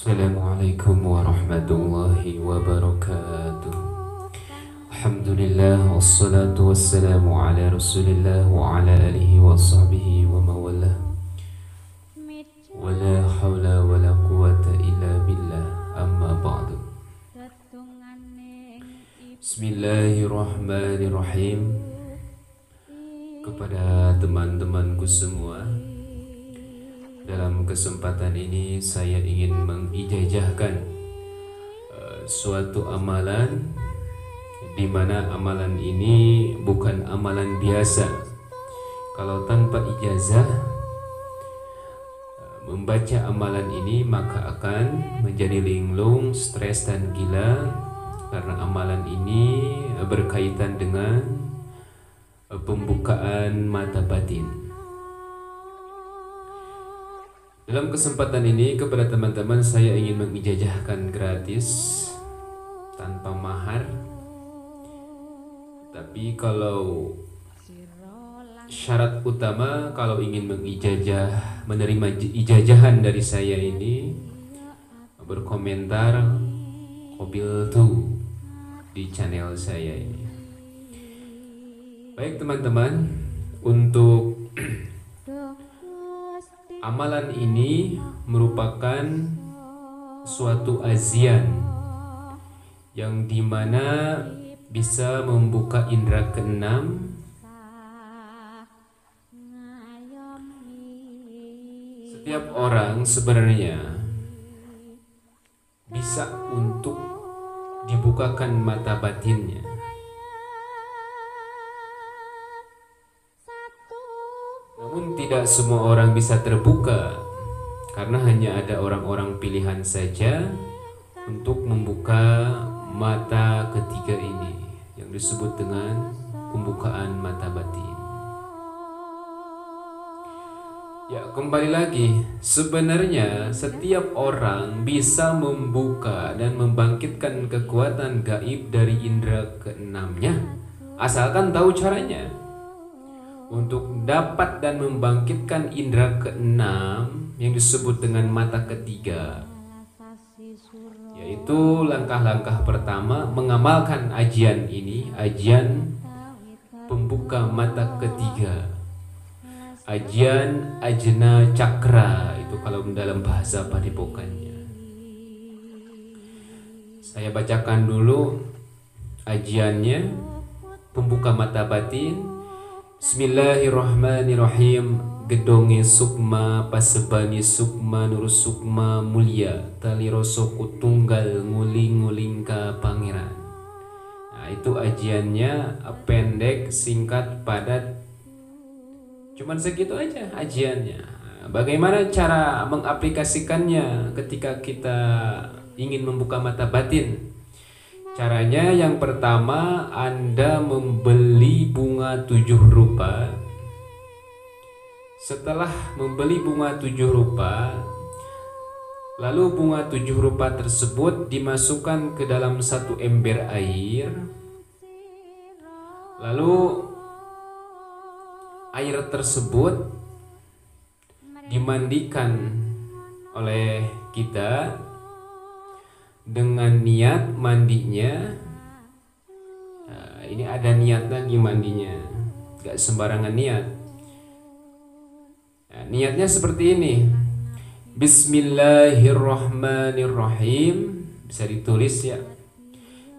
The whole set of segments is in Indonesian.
Assalamualaikum warahmatullahi wabarakatuh. Alhamdulillah wassalatu wassalamu ala rasulillah wa ala alihi wa sahbihi wa mawalah. Wa la hawla wa la quwata illa billah, amma ba'du. Bismillahirrahmanirrahim. Kepada teman-temanku semua, dalam kesempatan ini saya ingin mengijazahkan suatu amalan, di mana amalan ini bukan amalan biasa. Kalau tanpa ijazah membaca amalan ini maka akan menjadi linglung, stres dan gila, karena amalan ini berkaitan dengan pembukaan mata batin. Dalam kesempatan ini kepada teman-teman saya ingin mengijazahkan gratis tanpa mahar. Tapi kalau syarat utama kalau ingin mengijazah, menerima ijazahan dari saya ini, berkomentar Qabil tu di channel saya ini. Baik teman-teman, untuk amalan ini merupakan suatu azian yang dimana bisa membuka indera keenam. Setiap orang sebenarnya bisa untuk dibukakan mata batinnya. Namun tidak semua orang bisa terbuka, karena hanya ada orang-orang pilihan saja untuk membuka mata ketiga ini, yang disebut dengan pembukaan mata batin. Ya, kembali lagi, sebenarnya setiap orang bisa membuka dan membangkitkan kekuatan gaib dari indera keenamnya, asalkan tahu caranya. Untuk dapat dan membangkitkan indera keenam yang disebut dengan mata ketiga, yaitu langkah-langkah pertama mengamalkan ajian ini, ajian pembuka mata ketiga, ajian ajna cakra, itu kalau dalam bahasa padepokannya. Saya bacakan dulu ajiannya, pembuka mata batin. Bismillahirrahmanirrahim. Gedonge sukma pasebani sukma nur sukma mulia talirosoku tunggal nguling-ngulingka pangeran. Nah, itu ajiannya, pendek, singkat, padat. Cuman segitu aja ajiannya. Bagaimana cara mengaplikasikannya ketika kita ingin membuka mata batin? Caranya yang pertama, Anda membeli bunga 7 rupa. Setelah membeli bunga 7 rupa, lalu bunga 7 rupa tersebut dimasukkan ke dalam satu ember air. Lalu air tersebut dimandikan oleh kita dengan niat mandinya. Nah, ini ada niat lagi mandinya, gak sembarangan niat. Nah, niatnya seperti ini. Bismillahirrahmanirrahim. Bisa ditulis ya.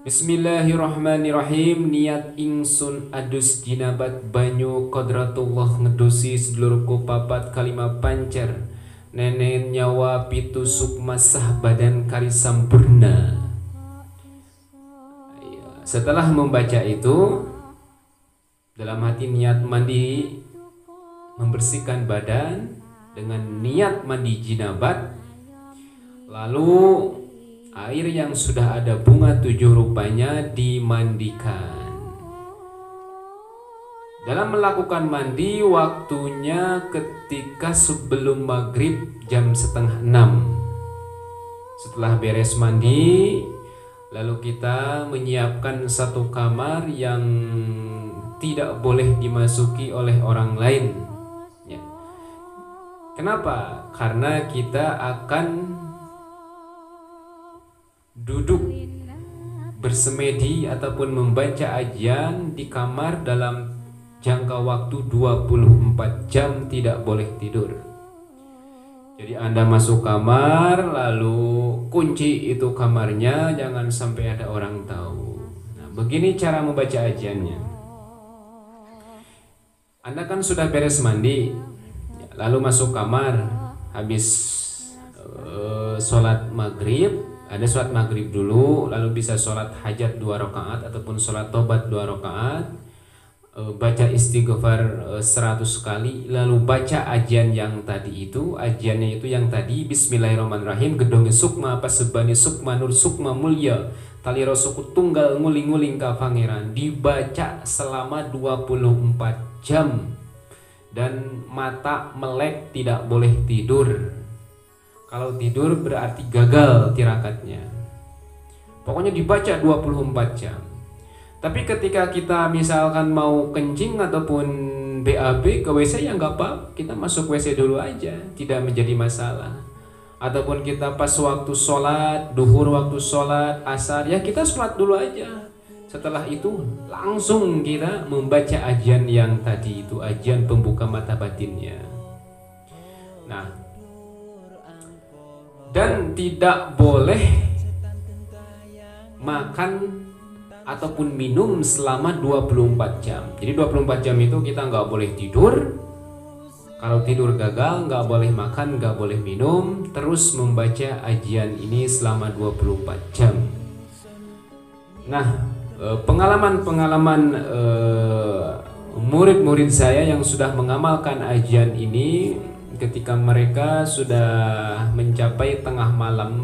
Bismillahirrahmanirrahim. Niat ingsun adus jinabat banyu kodratullah ngedosi sedulurku papat kalima pancer nenen nyawa pitu sukma sah badan kari sampurna. Setelah membaca itu, dalam hati niat mandi, membersihkan badan dengan niat mandi jinabat. Lalu air yang sudah ada bunga 7 rupanya dimandikan. Dalam melakukan mandi, waktunya ketika sebelum maghrib jam 5:30. Setelah beres mandi, lalu kita menyiapkan satu kamar yang tidak boleh dimasuki oleh orang lain. Ya. Kenapa? Karena kita akan duduk bersemedi ataupun membaca ajian di kamar dalam jangka waktu 24 jam tidak boleh tidur. Jadi Anda masuk kamar lalu kunci itu kamarnya, jangan sampai ada orang tahu. Nah, begini cara membaca ajiannya. Anda kan sudah beres mandi, lalu masuk kamar, habis sholat maghrib, ada sholat maghrib dulu, lalu bisa sholat hajat 2 rakaat ataupun sholat tobat 2 rakaat, baca istighfar 100 kali, lalu baca ajian yang tadi itu. Ajiannya itu yang tadi, Bismillahirrahmanirrahim, gedonge sukma pasebani sukma nur sukma mulya taliro suku tunggal nguling-nguling ka pangeran, dibaca selama 24 jam dan mata melek, tidak boleh tidur. Kalau tidur berarti gagal tirakatnya. Pokoknya dibaca 24 jam. Tapi ketika kita misalkan mau kencing ataupun BAB ke WC, ya nggak apa, kita masuk WC dulu aja, tidak menjadi masalah. Ataupun kita pas waktu sholat, duhur waktu sholat, asar, ya kita sholat dulu aja. Setelah itu langsung kita membaca ajian yang tadi itu, ajian pembuka mata batinnya. Nah, dan tidak boleh makan ataupun minum selama 24 jam. Jadi 24 jam itu kita nggak boleh tidur. Kalau tidur gagal, nggak boleh makan, nggak boleh minum. Terus membaca ajian ini selama 24 jam. Nah, pengalaman-pengalaman murid-murid saya yang sudah mengamalkan ajian ini, ketika mereka sudah mencapai tengah malam,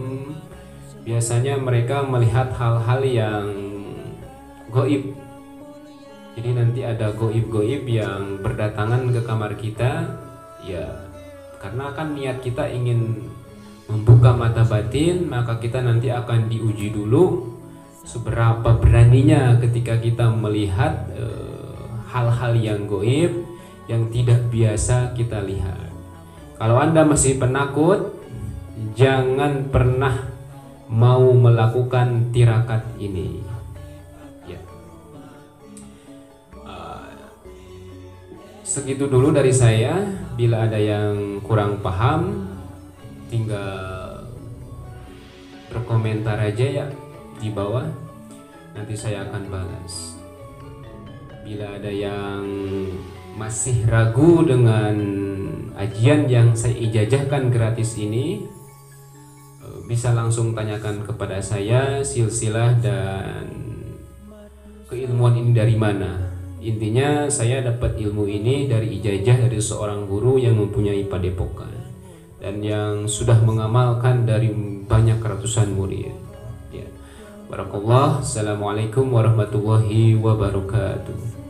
biasanya mereka melihat hal-hal yang goib. Jadi nanti ada goib-goib yang berdatangan ke kamar kita, ya karena kan niat kita ingin membuka mata batin, maka kita nanti akan diuji dulu seberapa beraninya ketika kita melihat hal-hal yang goib yang tidak biasa kita lihat. Kalau Anda masih penakut, jangan pernah mau melakukan tirakat ini. Segitu dulu dari saya. Bila ada yang kurang paham, tinggal berkomentar aja ya di bawah, nanti saya akan balas. Bila ada yang masih ragu dengan ajian yang saya ijazahkan gratis ini, bisa langsung tanyakan kepada saya silsilah dan keilmuan ini dari mana. Intinya saya dapat ilmu ini dari ijazah dari seorang guru yang mempunyai padepokan dan yang sudah mengamalkan dari banyak ratusan murid. Ya. Barakallah. Assalamualaikum warahmatullahi wabarakatuh.